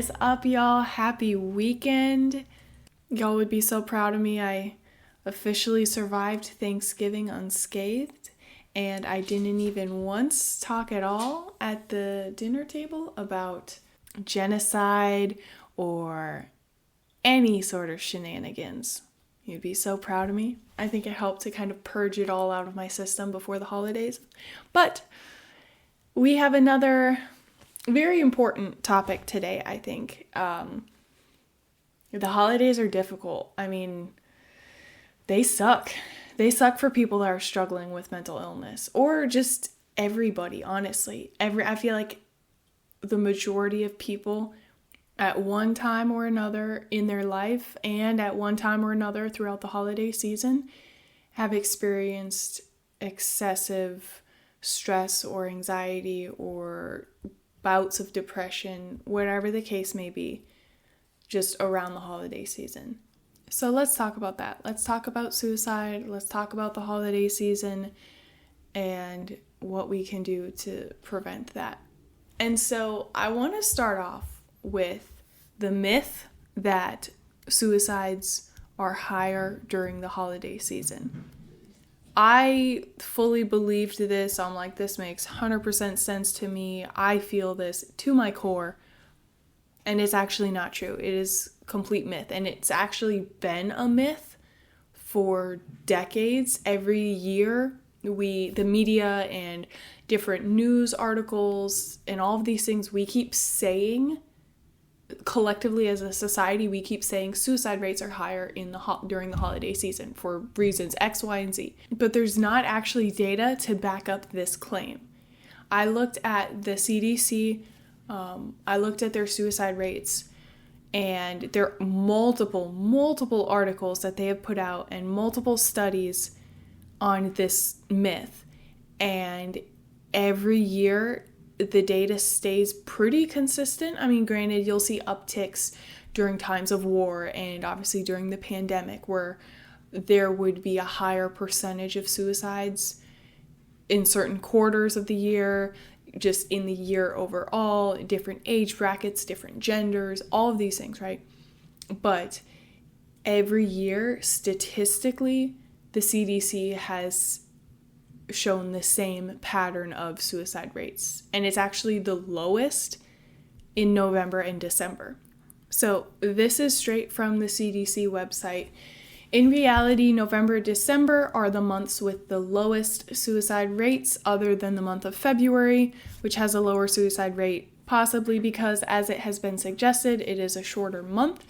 is up, y'all? Happy weekend. Y'all would be so proud of me. I officially survived Thanksgiving unscathed, and I didn't even once talk at all at the dinner table about genocide or any sort of shenanigans. You'd be so proud of me. I think it helped to kind of purge it all out of my system before the holidays. But we have another very important topic today, I think. The holidays are difficult. I mean, they suck. They suck for people that are struggling with mental illness, or just everybody, honestly. I feel like the majority of people at one time or another in their life and at one time or another throughout the holiday season have experienced excessive stress or anxiety or bouts of depression, whatever the case may be, just around the holiday season. So let's talk about that. Let's talk about suicide. Let's talk about the holiday season and what we can do to prevent that. And so I want to start off with the myth that suicides are higher during the holiday season. I fully believed this. I'm like, this makes 100% sense to me. I feel this to my core. And it's actually not true. It is complete myth. And it's actually been a myth for decades. Every year, the media and different news articles and all of these things, we keep saying, collectively as a society, we keep saying suicide rates are higher during the holiday season for reasons X, Y, and Z. But there's not actually data to back up this claim. I looked at the CDC, I looked at their suicide rates, and there are multiple articles that they have put out and multiple studies on this myth. And every year, the data stays pretty consistent. I mean, granted, you'll see upticks during times of war and obviously during the pandemic where there would be a higher percentage of suicides in certain quarters of the year, just in the year overall, different age brackets, different genders, all of these things, right? But every year, statistically, the CDC has shown the same pattern of suicide rates. And it's actually the lowest in November and December. So this is straight from the CDC website. In reality, November and December are the months with the lowest suicide rates other than the month of February, which has a lower suicide rate, possibly because, as it has been suggested, it is a shorter month.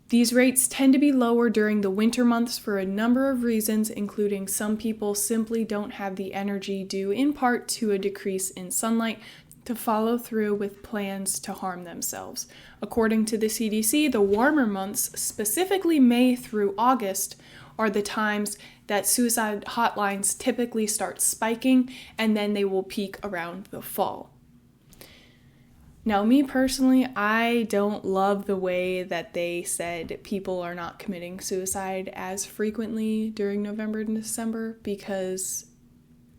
These rates tend to be lower during the winter months for a number of reasons, including some people simply don't have the energy due in part to a decrease in sunlight to follow through with plans to harm themselves. According to the CDC, the warmer months, specifically May through August, are the times that suicide hotlines typically start spiking, and then they will peak around the fall. Now, me personally, I don't love the way that they said people are not committing suicide as frequently during November and December because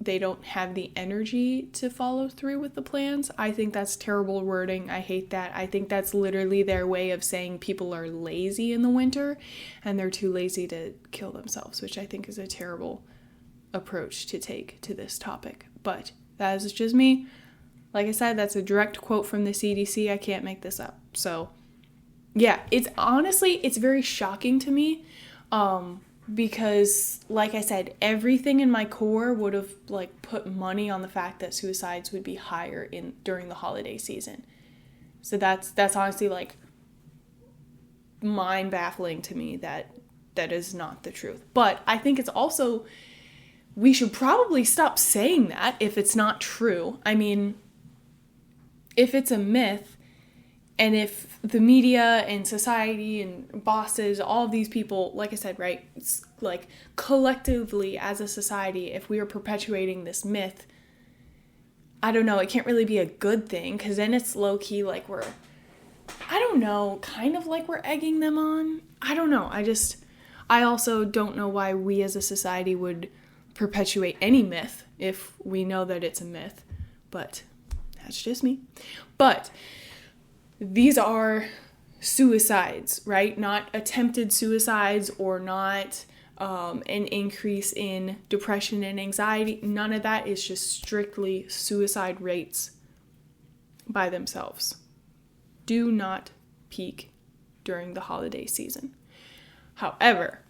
they don't have the energy to follow through with the plans. I think that's terrible wording. I hate that. I think that's literally their way of saying people are lazy in the winter and they're too lazy to kill themselves, which I think is a terrible approach to take to this topic. But that is just me. Like I said, that's a direct quote from the CDC. I can't make this up. So, yeah, it's very shocking to me because, like I said, everything in my core would have put money on the fact that suicides would be higher during the holiday season. So that's honestly mind-baffling to me that is not the truth. But I think it's also, we should probably stop saying that if it's not true. I mean, if it's a myth, and if the media and society and bosses, all of these people, like I said, right, it's collectively as a society, if we are perpetuating this myth, I don't know, it can't really be a good thing, because then it's low-key we're egging them on. I don't know. I also don't know why we as a society would perpetuate any myth if we know that it's a myth, but that's just me. But these are suicides, right? Not attempted suicides or not an increase in depression and anxiety. None of that is just strictly suicide rates by themselves. Do not peak during the holiday season. However,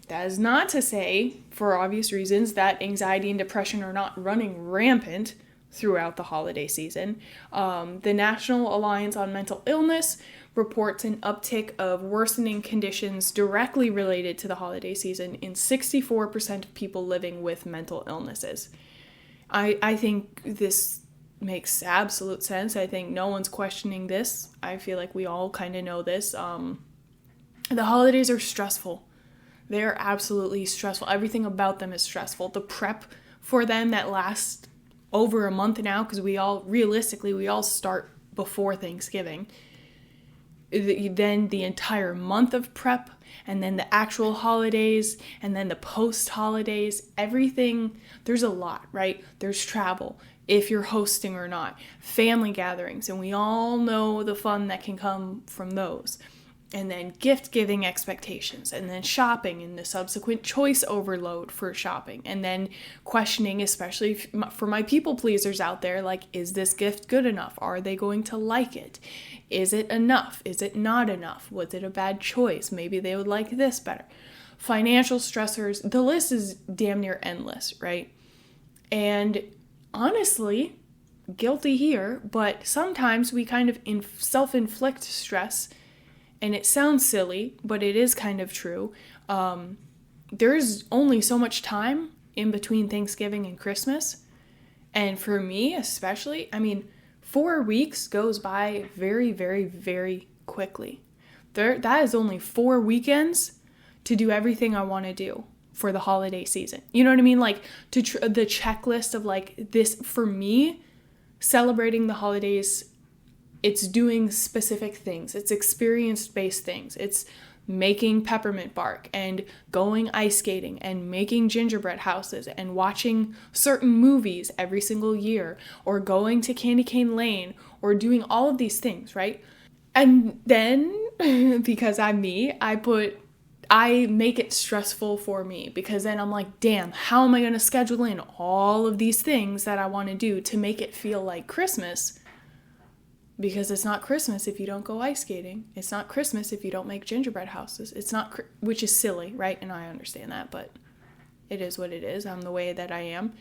that is not to say, for obvious reasons, that anxiety and depression are not running rampant throughout the holiday season. The National Alliance on Mental Illness reports an uptick of worsening conditions directly related to the holiday season in 64% of people living with mental illnesses. I think this makes absolute sense. I think no one's questioning this. I feel like we all kind of know this. The holidays are stressful. They're absolutely stressful. Everything about them is stressful. The prep for them that lasts over a month now, because we all start before Thanksgiving. Then the entire month of prep, and then the actual holidays, and then the post-holidays, everything, there's a lot, right? There's travel, if you're hosting or not, family gatherings, and we all know the fun that can come from those. And then gift-giving expectations, and then shopping and the subsequent choice overload for shopping, and then questioning, especially for my people pleasers out there, like, is this gift good enough? Are they going to like it? Is it enough? Is it not enough? Was it a bad choice? Maybe they would like this better. Financial stressors, the list is damn near endless, right? And honestly, guilty here, but sometimes we kind of self-inflict stress. And it sounds silly, but it is kind of true. There's only so much time in between Thanksgiving and Christmas. And for me especially, 4 weeks goes by very, very, very quickly. That is only 4 weekends to do everything I want to do for the holiday season. You know what I mean? Like, the checklist of, like, this, for me, celebrating the holidays, it's doing specific things. It's experience-based things. It's making peppermint bark and going ice skating and making gingerbread houses and watching certain movies every single year, or going to Candy Cane Lane, or doing all of these things, right? And then, because I'm me, I make it stressful for me, because then I'm like, damn, how am I going to schedule in all of these things that I want to do to make it feel like Christmas? Because it's not Christmas if you don't go ice skating. It's not Christmas if you don't make gingerbread houses. It's not, which is silly, right? And I understand that, but it is what it is. I'm the way that I am.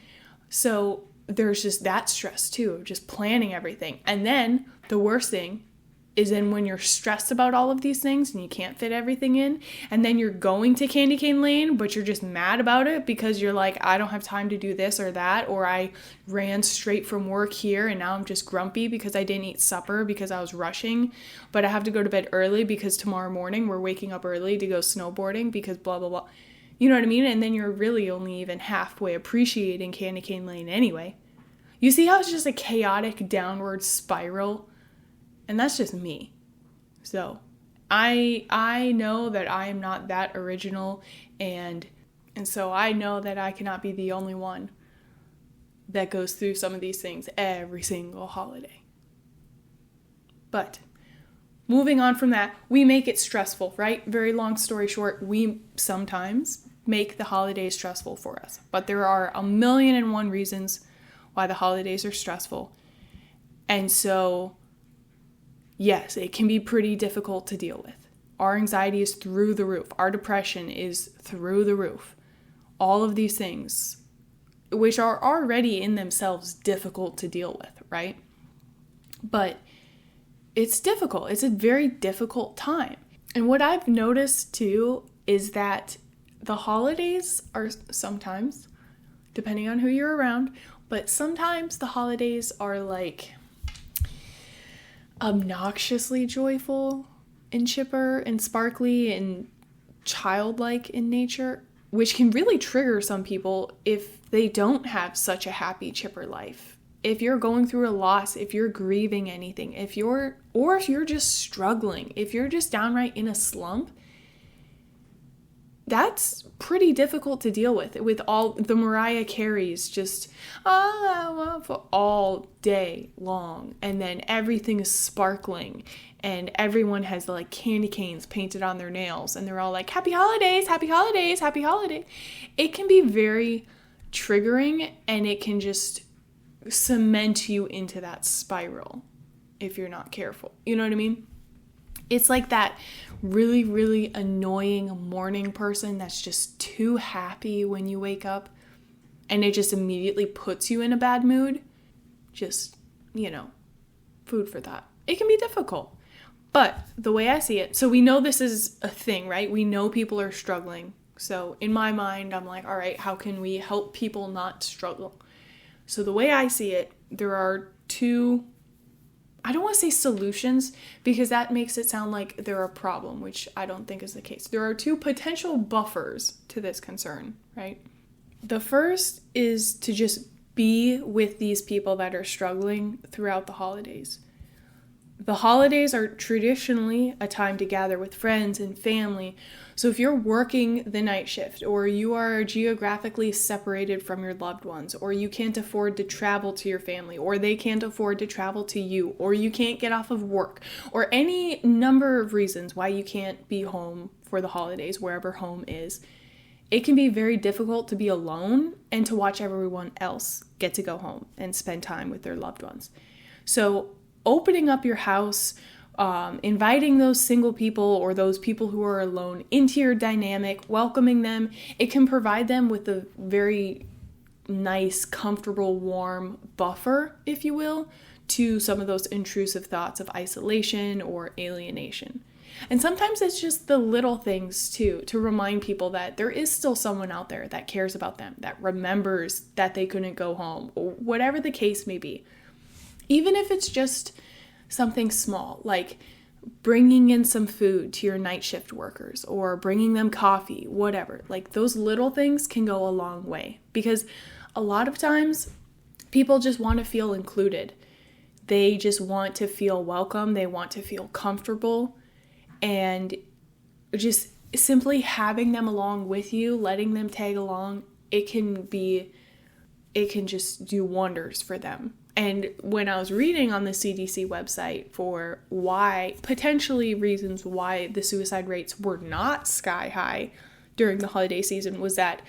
So there's just that stress too, of just planning everything. And then the worst thing is then when you're stressed about all of these things and you can't fit everything in, and then you're going to Candy Cane Lane, but you're just mad about it because you're like, I don't have time to do this or that, or I ran straight from work here and now I'm just grumpy because I didn't eat supper because I was rushing, but I have to go to bed early because tomorrow morning we're waking up early to go snowboarding because blah, blah, blah. You know what I mean? And then you're really only even halfway appreciating Candy Cane Lane anyway. You see how it's just a chaotic downward spiral? And that's just me. So I know that I am not that original, and so I know that I cannot be the only one that goes through some of these things every single holiday. But moving on from that, we make it stressful, right? Very long story short, we sometimes make the holidays stressful for us. But there are 1,000,001 reasons why the holidays are stressful. And so yes, it can be pretty difficult to deal with. Our anxiety is through the roof. Our depression is through the roof. All of these things, which are already in themselves difficult to deal with, right? But it's difficult. It's a very difficult time. And what I've noticed too is that the holidays are sometimes, depending on who you're around, but sometimes the holidays are like obnoxiously joyful and chipper and sparkly and childlike in nature, which can really trigger some people if they don't have such a happy, chipper life. If you're going through a loss, if you're grieving anything, if you're just struggling, if you're just downright in a slump, that's pretty difficult to deal with all the Mariah Careys just for all day long, and then everything is sparkling and everyone has like candy canes painted on their nails and they're all like happy holidays, happy holidays, happy holiday. It can be very triggering and it can just cement you into that spiral if you're not careful. You know what I mean? It's like that really, really annoying morning person that's just too happy when you wake up and it just immediately puts you in a bad mood. Just, food for thought. It can be difficult. But the way I see it, so we know this is a thing, right? We know people are struggling. So in my mind, I'm like, all right, how can we help people not struggle? So the way I see it, there are two, I don't want to say solutions because that makes it sound like they're a problem, which I don't think is the case. There are two potential buffers to this concern, right? The first is to just be with these people that are struggling throughout the holidays. The holidays are traditionally a time to gather with friends and family. So if you're working the night shift, or you are geographically separated from your loved ones, or you can't afford to travel to your family, or they can't afford to travel to you, or you can't get off of work, or any number of reasons why you can't be home for the holidays, wherever home is, it can be very difficult to be alone and to watch everyone else get to go home and spend time with their loved ones. So opening up your house, inviting those single people or those people who are alone into your dynamic, welcoming them, it can provide them with a very nice, comfortable, warm buffer, if you will, to some of those intrusive thoughts of isolation or alienation. And sometimes it's just the little things too, to remind people that there is still someone out there that cares about them, that remembers that they couldn't go home, or whatever the case may be. Even if it's just something small, like bringing in some food to your night shift workers or bringing them coffee, whatever. Like those little things can go a long way because a lot of times people just want to feel included. They just want to feel welcome. They want to feel comfortable, and just simply having them along with you, letting them tag along, it can just do wonders for them. And when I was reading on the CDC website for potentially reasons why the suicide rates were not sky high during the holiday season, was that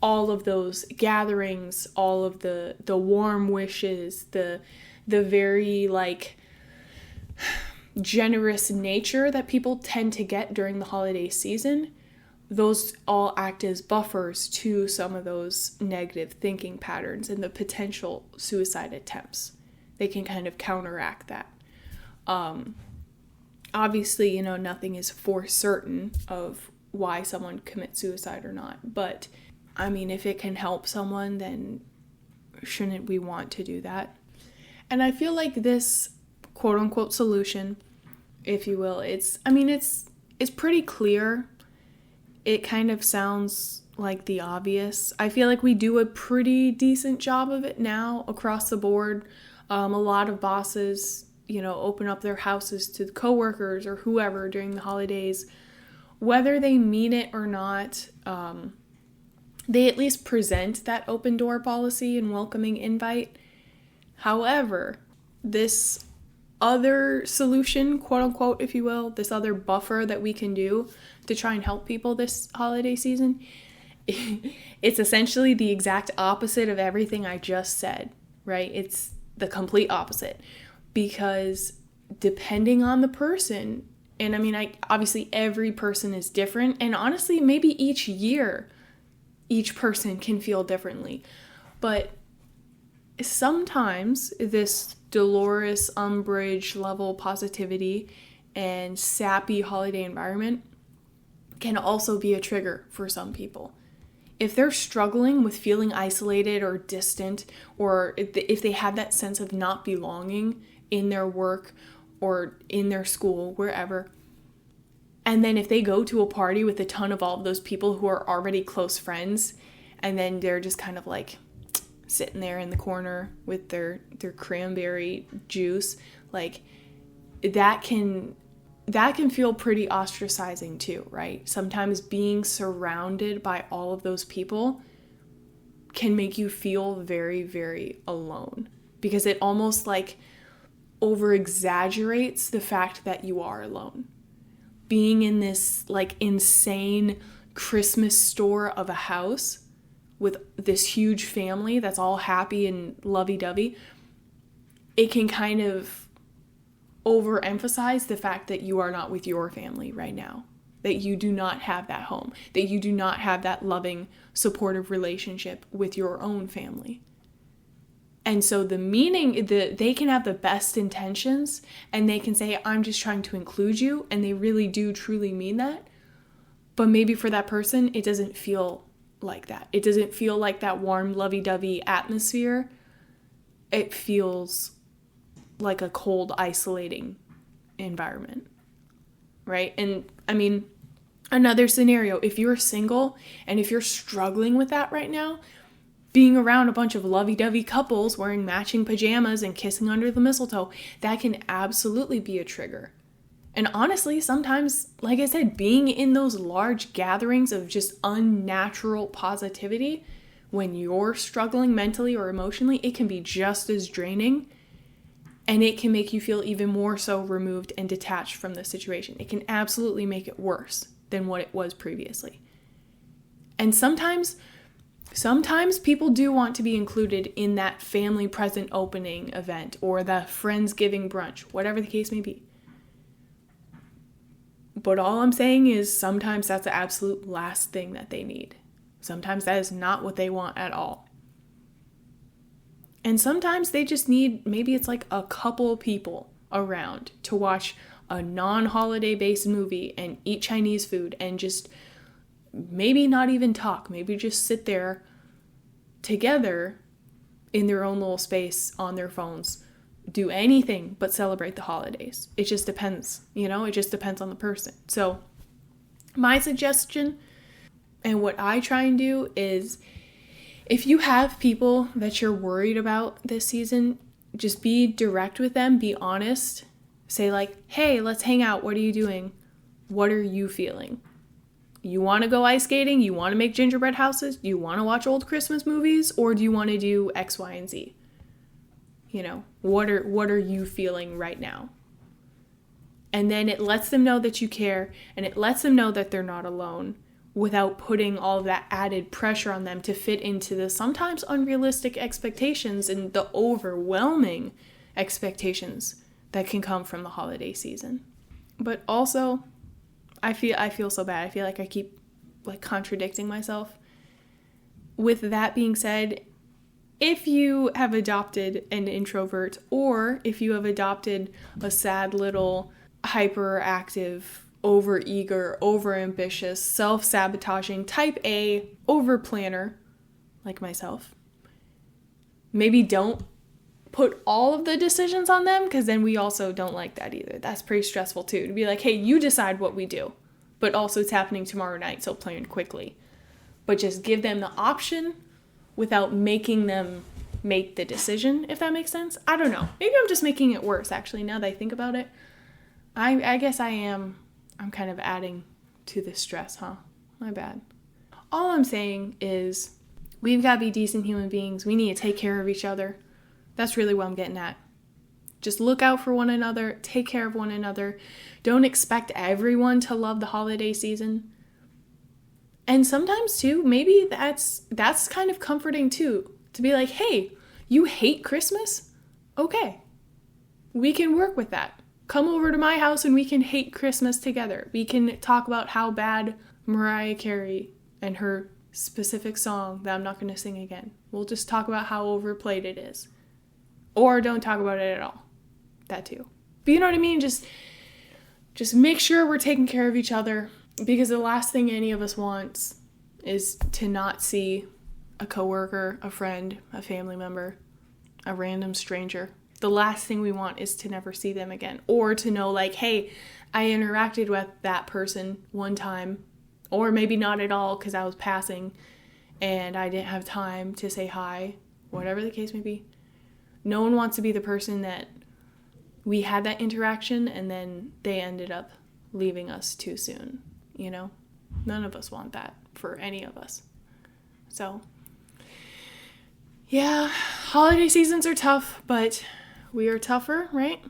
all of those gatherings, all of the warm wishes, the very generous nature that people tend to get during the holiday season, those all act as buffers to some of those negative thinking patterns and the potential suicide attempts. They can kind of counteract that. Obviously, nothing is for certain of why someone commits suicide or not. But, I mean, if it can help someone, then shouldn't we want to do that? And I feel like this quote-unquote solution, if you will, it's pretty clear. It kind of sounds like the obvious. I feel like we do a pretty decent job of it now across the board. A lot of bosses, open up their houses to coworkers or whoever during the holidays. Whether they mean it or not, they at least present that open door policy and welcoming invite. However, this other solution, quote unquote, if you will, this other buffer that we can do to try and help people this holiday season, it's essentially the exact opposite of everything I just said, right? It's the complete opposite, because depending on the person, and obviously every person is different, and honestly, maybe each year, each person can feel differently, but sometimes this Dolores Umbridge level positivity and sappy holiday environment can also be a trigger for some people. If they're struggling with feeling isolated or distant, or if they have that sense of not belonging in their work or in their school, wherever, and then if they go to a party with a ton of all of those people who are already close friends, and then they're just kind of like sitting there in the corner with their cranberry juice, like that can that can feel pretty ostracizing too, right? Sometimes being surrounded by all of those people can make you feel very, very alone, because it almost like over exaggerates the fact that you are alone. Being in this like insane Christmas store of a house with this huge family that's all happy and lovey-dovey, it can kind of overemphasize the fact that you are not with your family right now, that you do not have that home, that you do not have that loving, supportive relationship with your own family. And so they can have the best intentions and they can say, I'm just trying to include you, and they really do truly mean that. But maybe for that person, it doesn't feel like that. It doesn't feel like that warm, lovey-dovey atmosphere. It feels like a cold, isolating environment, right? And I mean, another scenario, if you're single and if you're struggling with that right now, being around a bunch of lovey-dovey couples wearing matching pajamas and kissing under the mistletoe, that can absolutely be a trigger. And honestly, sometimes, like I said, being in those large gatherings of just unnatural positivity, when you're struggling mentally or emotionally, it can be just as draining, and it can make you feel even more so removed and detached from the situation. It can absolutely make it worse than what it was previously. And sometimes people do want to be included in that family present opening event or the Friendsgiving brunch, whatever the case may be. But all I'm saying is sometimes that's the absolute last thing that they need. Sometimes that is not what they want at all. And sometimes they just need, maybe it's like a couple people around to watch a non-holiday based movie and eat Chinese food and just maybe not even talk, maybe just sit there together in their own little space on their phones, do anything but celebrate the holidays. It just depends, it just depends on the person. So my suggestion and what I try and do is, if you have people that you're worried about this season, just be direct with them, be honest. Say like, hey, let's hang out. What are you doing? What are you feeling? You want to go ice skating? You want to make gingerbread houses? You want to watch old Christmas movies? Or do you want to do X, Y, and Z? What are you feeling right now? And then it lets them know that you care, and it lets them know that they're not alone, without putting all of that added pressure on them to fit into the sometimes unrealistic expectations and the overwhelming expectations that can come from the holiday season. But also, I feel so bad. I feel like I keep contradicting myself. With that being said, if you have adopted an introvert, or if you have adopted a sad little hyperactive, overeager, overambitious, self-sabotaging, type A, overplanner like myself, maybe don't put all of the decisions on them, because then we also don't like that either. That's pretty stressful too, to be like, hey, you decide what we do, but also it's happening tomorrow night, so plan quickly. But just give them the option without making them make the decision, if that makes sense. I don't know. Maybe I'm just making it worse, actually, now that I think about it. I guess I'm kind of adding to the stress, huh? My bad. All I'm saying is we've got to be decent human beings. We need to take care of each other. That's really what I'm getting at. Just look out for one another. Take care of one another. Don't expect everyone to love the holiday season. And sometimes, too, maybe that's kind of comforting, too. To be like, hey, you hate Christmas? Okay. We can work with that. Come over to my house and we can hate Christmas together. We can talk about how bad Mariah Carey and her specific song that I'm not going to sing again. We'll just talk about how overplayed it is. Or don't talk about it at all. That too. But you know what I mean? Just make sure we're taking care of each other, because the last thing any of us wants is to not see a coworker, a friend, a family member, a random stranger. The last thing we want is to never see them again, or to know like, hey, I interacted with that person one time, or maybe not at all because I was passing and I didn't have time to say hi, whatever the case may be. No one wants to be the person that we had that interaction and then they ended up leaving us too soon, you know? None of us want that for any of us. So, yeah, holiday seasons are tough, but we are tougher, right?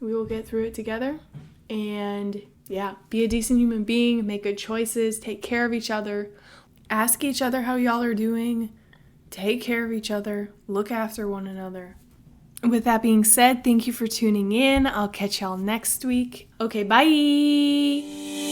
We will get through it together. And yeah, be a decent human being, make good choices, take care of each other, ask each other how y'all are doing, take care of each other, look after one another. With that being said, thank you for tuning in. I'll catch y'all next week. Okay, bye!